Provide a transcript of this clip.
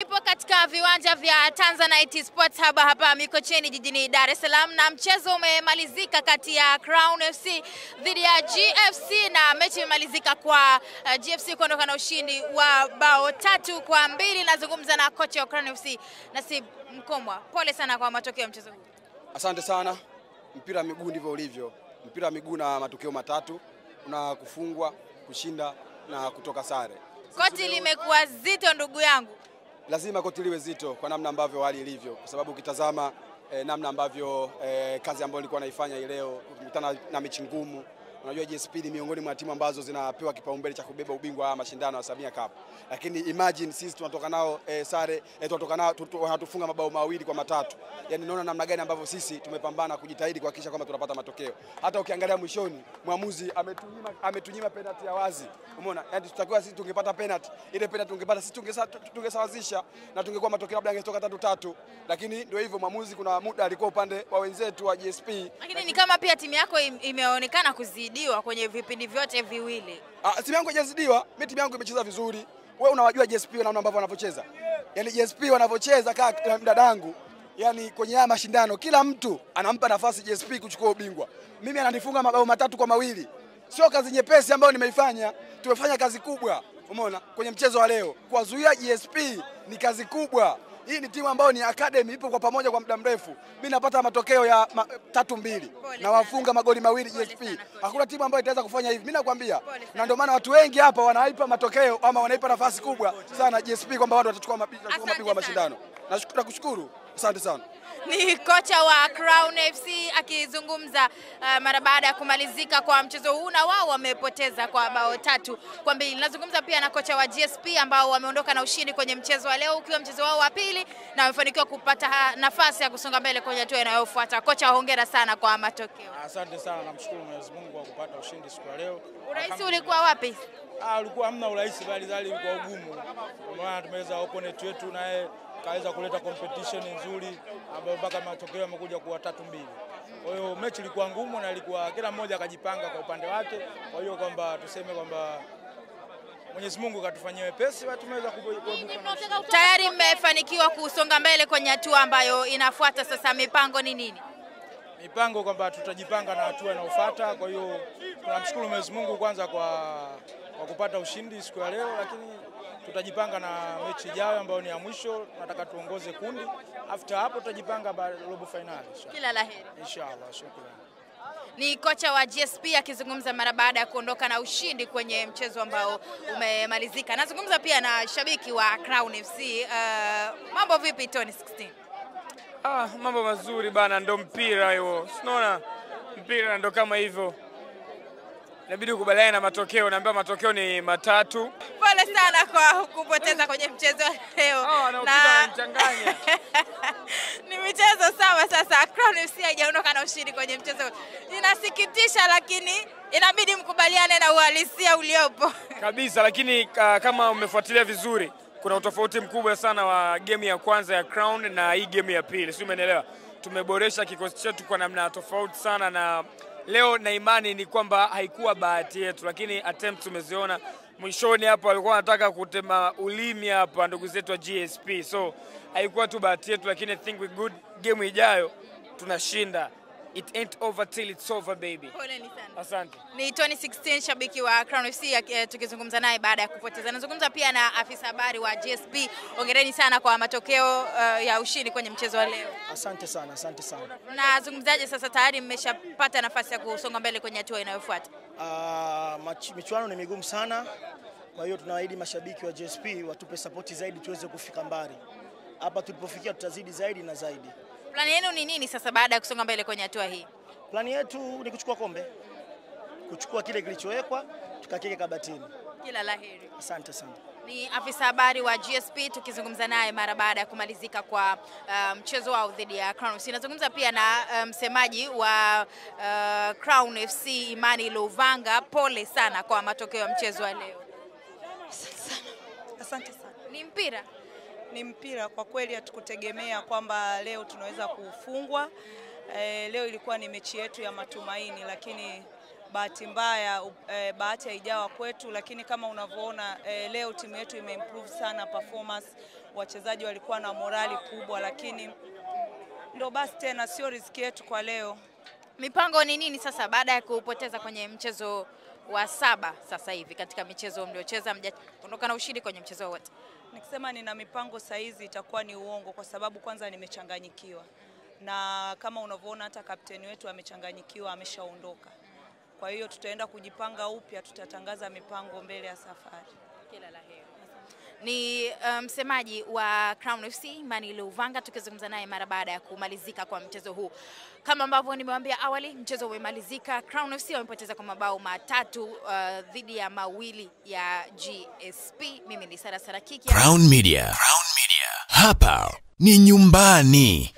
Ipo katika viwanja vya Tanzanite Sports Hub hapa Mikocheni jijini Dar es Salaam, na mchezo umemalizika kati ya Crown FC dhidi ya GFC, na mechi imemalizika kwa GFC kuondoka na ushindi wa bao 3-2. Nazungumza na kocha wa Crown FC Nasib Mkomwa. Pole sana kwa matokeo ya mchezo huu. Asante sana. Mpira wa miguu ndivyo ulivyo. Mpira wa miguu na matokeo matatu, una kufungwa, kushinda na kutoka sare. Koti limekuwa zito ndugu yangu. Lazima koti liwe zito kwa namna ambavyo hali ilivyo, kwa sababu ukitazama namna ambavyo kazi ambayo nilikuwa naifanya leo kukutana na mechi ngumu. Unajua GSP ni miongoni mwa timu ambazo zinapewa kipaumbele cha kubeba ubingwa wa mashindano ya Samia Cup. Lakini imagine sisi tunatoka nao sare, tunatoka nao wanatufunga mabao 2-3. Yaani naona namna gani ambavyo sisi tumepambana kujitahidi kuhakikisha kwamba tunapata matokeo. Hata ukiangalia mwishoni mwamuzi ametunyima penalty ya wazi. Umeona? Yaani tutakiwa sisi tungepata penalty. Ile penalty tungepata sisi tungesawazisha na tungekuwa matokeo labda angetoka 3-3. Lakini ndio hivyo, mwamuzi kuna muda alikuwa upande wa wenzetu wa GSP. Lakini ni kama pia timu yako imeonekana kuzidiwa kwenye vipindi vyote viwili. Timu yangu haijazidiwa, mimi timu yangu imecheza vizuri. Wewe unawajua GSP na namna ambavyo wanavyocheza. Yaani GSP wanavyocheza kama dadangu, yani kwenye haya mashindano kila mtu anampa nafasi GSP kuchukua ubingwa. Mimi ananifunga mabao 3-2. Sio kazi nyepesi ambayo nimeifanya, tumefanya kazi kubwa. Umeona? Kwenye mchezo wa leo, kuwazuia GSP ni kazi kubwa. Hii ni timu ambayo ni academy, ipo kwa pamoja kwa muda mrefu. Mimi napata matokeo ya 3-2 na wafunga magoli 2 GSP. Hakuna timu ambayo itaweza kufanya hivi. Mimi nakwambia. Na ndio maana watu wengi hapa wanaipa matokeo ama wanaipa nafasi kubwa sana GSP kwamba watu watachukua mabingwa wa mashindano. Nakushukuru. Asante sana. Ni kocha wa Crown FC akizungumza mara baada ya kumalizika kwa mchezo huu, na wao wamepoteza kwa bao 3-2. Nazungumza pia na kocha wa GSP ambao wameondoka na ushindi kwenye mchezo wa leo, ukiwa mchezo wao wa pili, na wamefanikiwa kupata nafasi ya kusonga mbele kwenye hatua inayofuata. Kocha, hongera sana kwa matokeo. Asante sana, namshukuru Mwenyezi Mungu kwa kupata ushindi siku ya leo. Urahisi ulikuwa wapi? Ulikuwa hamna urahisi, bali ulikuwa ugumu. Kwa maana tumeweza opponent wetu naye kaweza kuleta competition nzuri ambayo mpaka matokeo yamekuja kuwa 3-2. Kwa hiyo mechi ilikuwa ngumu na ilikuwa kila mmoja akajipanga kwa upande wake. Kwa hiyo kwamba tuseme kwamba Mwenyezi Mungu katufanyia wepesi, tumeweza kuibuka. Tayari mmefanikiwa kusonga mbele kwenye hatua ambayo inafuata. Sasa mipango ni nini? Mipango kwamba tutajipanga na hatua inayofuata. Kwa hiyo tunamshukuru Mwenyezi Mungu kwanza kwa kupata ushindi siku ya leo, lakini tutajipanga na mechi ijayo ambayo ni ya mwisho. Tunataka tuongoze kundi. After hapo tutajipanga robo finali. Kila laheri. Inshallah, shukrani. Ni kocha wa GSP akizungumza mara baada ya kuondoka na ushindi kwenye mchezo ambao umemalizika. Nazungumza pia na shabiki wa Crown FC. Mambo vipi Tony 16? Mambo mazuri bana, ndo mpira hiyo. Unaona? Mpira ndo kama hivyo. Inabidi kubaliana na matokeo, naambia matokeo ni 3. Pole sana kwa kupoteza kwenye mchezo leo. Mchanganya. Ni michezo sawa. Sasa Crown FC haijaondoka na ushindi kwenye mchezo. Inasikitisha, lakini inabidi mkubaliane na uhalisia uliopo. Kabisa, lakini kama umefuatilia vizuri, kuna utofauti mkubwa sana wa game ya kwanza ya Crown na hii game ya pili. Sio, umeelewa? Tumeboresha kikosi chetu kwa namna tofauti sana, na leo na imani ni kwamba haikuwa bahati yetu, lakini attempts tumeziona. Mwishoni hapa walikuwa wanataka kutema ulimi hapa ndugu zetu wa GSP. So haikuwa tu bahati yetu, lakini I think we good. Game ijayo tunashinda. It ain't over till it's over, baby. Poleni sana. Asante. Ni Tony 16, shabiki wa Crown FC, tukizungumza naye baada ya kupoteza. Nazungumza pia na afisa habari wa GSP. Hongereni sana kwa matokeo ya ushindi kwenye mchezo wa leo. Asante sana, asante sana. Nazungumzaje sasa, tayari mmeshapata nafasi ya kusonga mbele kwenye hatua inayofuata? Michuano ni migumu sana. Kwa hiyo tunawaahidi mashabiki wa GSP watupe support zaidi tuweze kufika mbali. Hapa tulipofikia tutazidi zaidi na zaidi. Plani yenu ni nini sasa baada ya kusonga mbele kwenye hatua hii? Plani yetu ni kuchukua kombe. Kuchukua kile kilichowekwa, tukakike kabatini. Kila laheri. Asante sana. Ni afisa habari wa GSP tukizungumza naye mara baada ya kumalizika kwa mchezo wao dhidi ya Crown FC. Nazungumza pia na msemaji wa Crown FC Imani Luvanga. Pole sana kwa matokeo ya mchezo wa leo. Asante sana. Ni mpira. Ni mpira kwa kweli, hatukutegemea kwamba leo tunaweza kufungwa. Leo ilikuwa ni mechi yetu ya matumaini, lakini bahati mbaya bahati haijawa kwetu, lakini kama unavyoona leo timu yetu imeimprove sana performance. wachezaji walikuwa na morali kubwa, lakini ndo basi tena sio riziki yetu kwa leo. Mipango ni nini sasa baada ya kupoteza kwenye mchezo wa 7 sasa hivi katika michezo mliocheza mjaondoka na ushindi kwenye mchezo wote? Nikisema nina mipango saizi itakuwa ni uongo, kwa sababu kwanza nimechanganyikiwa. Na kama unavyoona hata kapteni wetu amechanganyikiwa, ameshaondoka. Kwa hiyo tutaenda kujipanga upya, tutatangaza mipango mbele ya safari. Kila la heri. Ni msemaji wa Crown FC Mani Luvanga, tukizungumza naye mara baada ya kumalizika kwa mchezo huu. Kama ambavyo nimewaambia awali, mchezo umemalizika. Crown FC wamepoteza kwa mabao 3 dhidi ya 2 ya GSP. Mimi ni Sara Sarakiki. Crown Media. Hapa ni nyumbani.